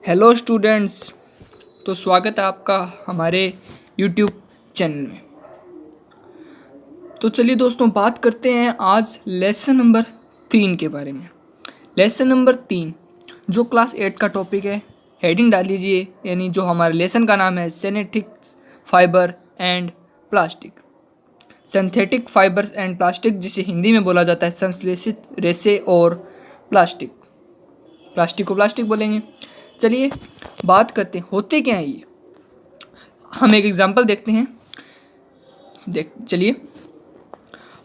Hello students. तो स्वागत है आपका हमारे यूट्यूब चैनल में। तो चलिए दोस्तों, बात करते हैं आज लेसन नंबर 3 के बारे में। लेसन नंबर 3 जो क्लास 8 का टॉपिक है, हेडिंग डाल लीजिए, यानी जो हमारे लेसन का नाम है synthetic fibre and plastic. Synthetic fibres and plastic, जिसे हिंदी में बोला जाता है संश्लेषित रेसे और प्लास्टिक। प्लास्टिक को प्लास्टिक बोलेंगे। चलिए बात करते हैं होते क्या है ये। हम एक एग्जांपल देखते हैं। चलिए,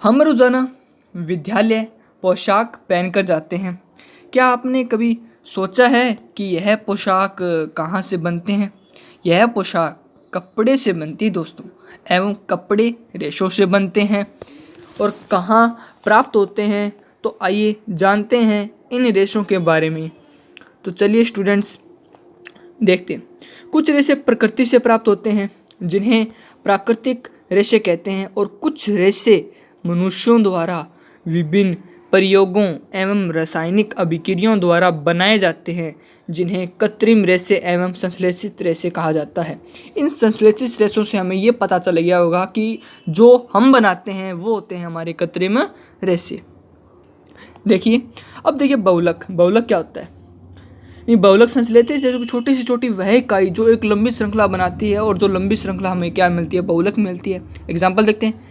हम रोज़ाना विद्यालय पोशाक पहनकर जाते हैं। क्या आपने कभी सोचा है कि यह पोशाक कहाँ से बनते हैं? यह पोशाक कपड़े से बनती दोस्तों, एवं कपड़े रेशों से बनते हैं। और कहाँ प्राप्त होते हैं, तो आइए जानते हैं इन रेशों के बारे में। तो चलिए स्टूडेंट्स देखते हैं। कुछ रेशे प्रकृति से प्राप्त होते हैं, जिन्हें प्राकृतिक रेशे कहते हैं, और कुछ रेशे मनुष्यों द्वारा विभिन्न प्रयोगों एवं रासायनिक अभिक्रियाओं द्वारा बनाए जाते हैं, जिन्हें कृत्रिम रेशे एवं संश्लेषित रेशे कहा जाता है। इन संश्लेषित रेशों से हमें ये पता चल गया होगा कि जो हम बनाते हैं वो होते हैं हमारे कृत्रिम रेशे। देखिए, अब देखिए बहुलक क्या होता है। नहीं, बहुलक संश्लेषित रेशों की छोटी से छोटी वह इकाई जो एक लंबी श्रृंखला बनाती है, और जो लंबी श्रृंखला हमें क्या मिलती है? बहुलक मिलती है। एग्जाम्पल देखते हैं।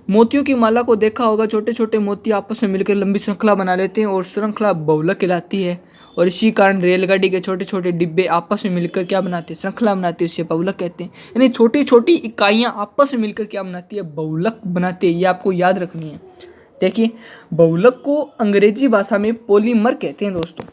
मोतियों की माला को देखा होगा, छोटे छोटे मोती आपस में मिलकर लंबी श्रृंखला बना लेते हैं, और श्रृंखला बहुलक कहलाती है। और इसी कारण रेलगाड़ी के छोटे छोटे डिब्बे आपस में मिलकर क्या बनाते हैं? श्रृंखला बनाती है, इसे बहुलक कहते हैं। यानी छोटी छोटी इकाइयाँ आपस में मिलकर क्या बनाती है? बहुलक बनाती है। ये आपको याद रखनी है। देखिए, बहुलक को अंग्रेजी भाषा में पॉलीमर कहते हैं दोस्तों,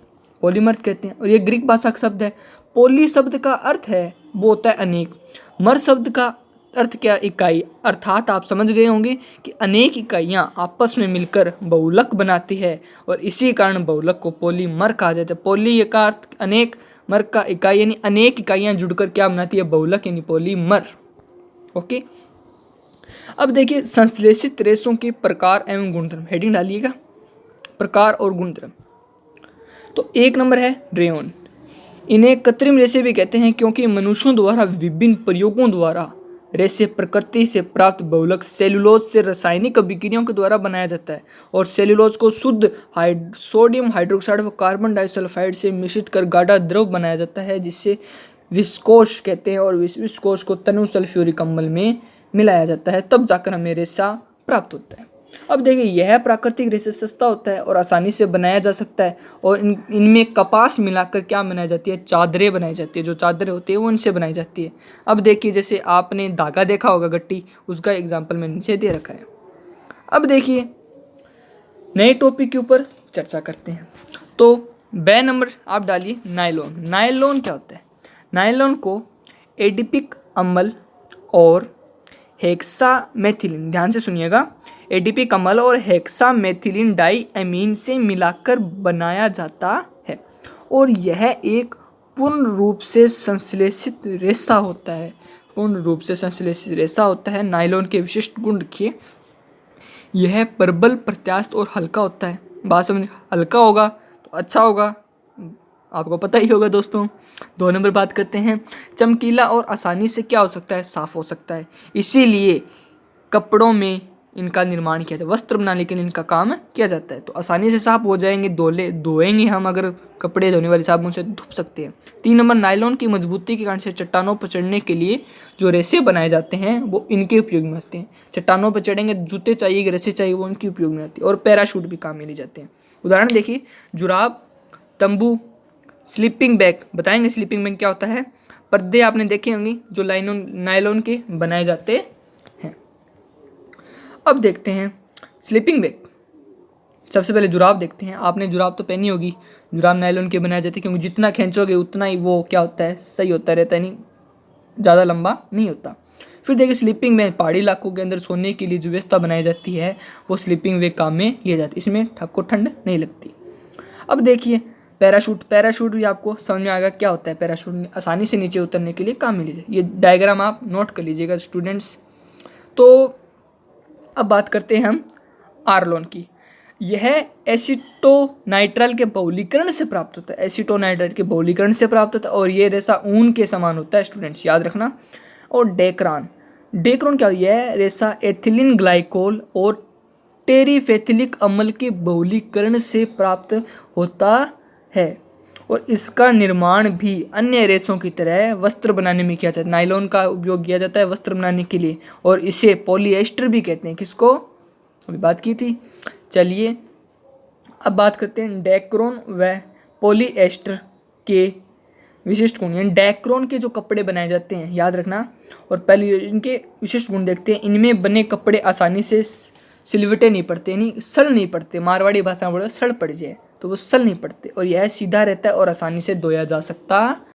पॉलीमर कहते हैं। और ये ग्रीक भाषा का शब्द है। पोली शब्द का अर्थ है वो होता है अनेक। मर शब्द का अर्थ क्या? इकाई। अर्थात आप समझ गए होंगे कि अनेक इकाइयाँ आपस में मिलकर बहुलक बनाती है, और इसी कारण बहुलक को पॉलीमर कहा जाता है। पोली का अर्थ अनेक, मर का इकाई, यानी अनेक इकाइयाँ जुड़कर क्या बनाती है? बहुलक, यानी पॉलीमर। ओके, अब देखिए संश्लेषित रेशों के प्रकार एवं गुणधर्म। हेडिंग डालिएगा, प्रकार और गुणधर्म। तो 1 नंबर है रेयन। इन्हें कृत्रिम रेशे भी कहते हैं, क्योंकि मनुष्यों द्वारा विभिन्न प्रयोगों द्वारा रेशे प्रकृति से प्राप्त बहुलक सेलुलोज से रासायनिक अभिक्रियाओं के द्वारा बनाया जाता है, और सेलुलोज को शुद्ध सोडियम हाइड्रोक्साइड व कार्बन डाइसल्फाइड से मिश्रित कर गाढ़ा द्रव बनाया जाता है, जिससे विस्कोस कहते हैं। और विस्कोस को तनु सल्फ्यूरिक अम्ल में मिलाया जाता है, तब जाकर हमें रेशा प्राप्त होता है। अब देखिए, यह प्राकृतिक रेशा सस्ता होता है और आसानी से बनाया जा सकता है, और इनमें कपास मिलाकर क्या बनाई जाती है? चादरें बनाई जाती है। जो चादरें होती है वो इनसे बनाई जाती है। अब देखिए, जैसे आपने धागा देखा होगा, गट्टी, उसका एग्जाम्पल मैंने नीचे दे रखा है। अब देखिए, नए टॉपिक के ऊपर चर्चा करते हैं। तो ब नंबर आप डालिए नायलॉन। नायलॉन क्या होता है? नायलॉन को एडिपिक अम्ल और हेक्सामेथिलीन, ध्यान से सुनिएगा, एडिपिक अम्ल और हेक्सामेथिलीन डाई अमीन से मिलाकर बनाया जाता है, और यह एक पूर्ण रूप से संश्लेषित रेशा होता है। पूर्ण रूप से संश्लेषित रेशा होता है। नायलॉन के विशिष्ट गुण देखिए, यह प्रबल, प्रत्यास्थ और हल्का होता है। बात समझ, हल्का होगा तो अच्छा होगा, आपको पता ही होगा दोस्तों। 2 नंबर बात करते हैं, चमकीला और आसानी से क्या हो सकता है? साफ हो सकता है। इसीलिए कपड़ों में इनका निर्माण किया जाता है, वस्त्र बनाने के लिए इनका काम किया जाता है। तो आसानी से साफ हो जाएंगे, धोएंगे हम, अगर कपड़े धोने वाले साबुन से धो सकते हैं। 3 नंबर, नायलॉन की मजबूती के कारण से चट्टानों पर चढ़ने के लिए जो रेशे बनाए जाते हैं वो इनके उपयोग में आते हैं। चट्टानों पर चढ़ेंगे, जूते चाहिए, रेशे चाहिए, वो इनके उपयोग में आती है। और पैराशूट भी काम में लिए जाते हैं। उदाहरण देखिए, जुराब, तंबू, स्लीपिंग बैग। बताएंगे स्लीपिंग बैग क्या होता है? पर्दे आपने देखे होंगे जो नायलॉन के बनाए जाते हैं। अब देखते हैं स्लीपिंग बैग। सबसे पहले जुराब देखते हैं। आपने जुराब तो पहनी होगी। जुराब नायलॉन के बनाए जाते हैं, क्योंकि जितना खींचोगे उतना ही वो क्या होता है? सही होता रहता है, नहीं ज़्यादा लंबा नहीं होता। फिर देखिए स्लीपिंग बैग, पहाड़ी इलाकों के अंदर सोने के लिए जो व्यवस्था बनाई जाती है वो स्लीपिंग बैग काम में लिया जाती है। इसमें आपको ठंड नहीं लगती। अब देखिए पैराशूट भी आपको समझ में आएगा क्या होता है। पैराशूट आसानी से नीचे उतरने के लिए काम में लीजिए। ये डायग्राम आप नोट कर लीजिएगा स्टूडेंट्स। तो अब बात करते हैं हम आर्लोन की। यह एसीटोनाइट्राइल के बहुलीकरण से प्राप्त होता है, एसीटोनाइट्राइल के बहुलीकरण से प्राप्त होता है और ये रेशा ऊन के समान होता है स्टूडेंट्स, याद रखना। और डेक्रान, डेक्रोन क्या, यह रेशा एथिलीन ग्लाइकोल और टेरिफेथिलिक अम्ल के बहुलीकरण से प्राप्त होता है और इसका निर्माण भी अन्य रेशों की तरह वस्त्र बनाने में किया जाता है। नायलॉन का उपयोग किया जाता है वस्त्र बनाने के लिए और इसे पॉलीएस्टर भी कहते हैं। किसको, अभी बात की थी। चलिए अब बात करते हैं डेक्रोन व पॉलीएस्टर के विशिष्ट गुण, यानी डेक्रोन के जो कपड़े बनाए जाते हैं, याद रखना। और पहले इनके विशिष्ट गुण देखते हैं। इनमें बने कपड़े आसानी से सिलवटे नहीं पड़ते, यानी सल नहीं पड़ते, मारवाड़ी भाषा में बोलो सड़ पड़ जाए तो वो सल नहीं पड़ते, और यह सीधा रहता है और आसानी से धोया जा सकता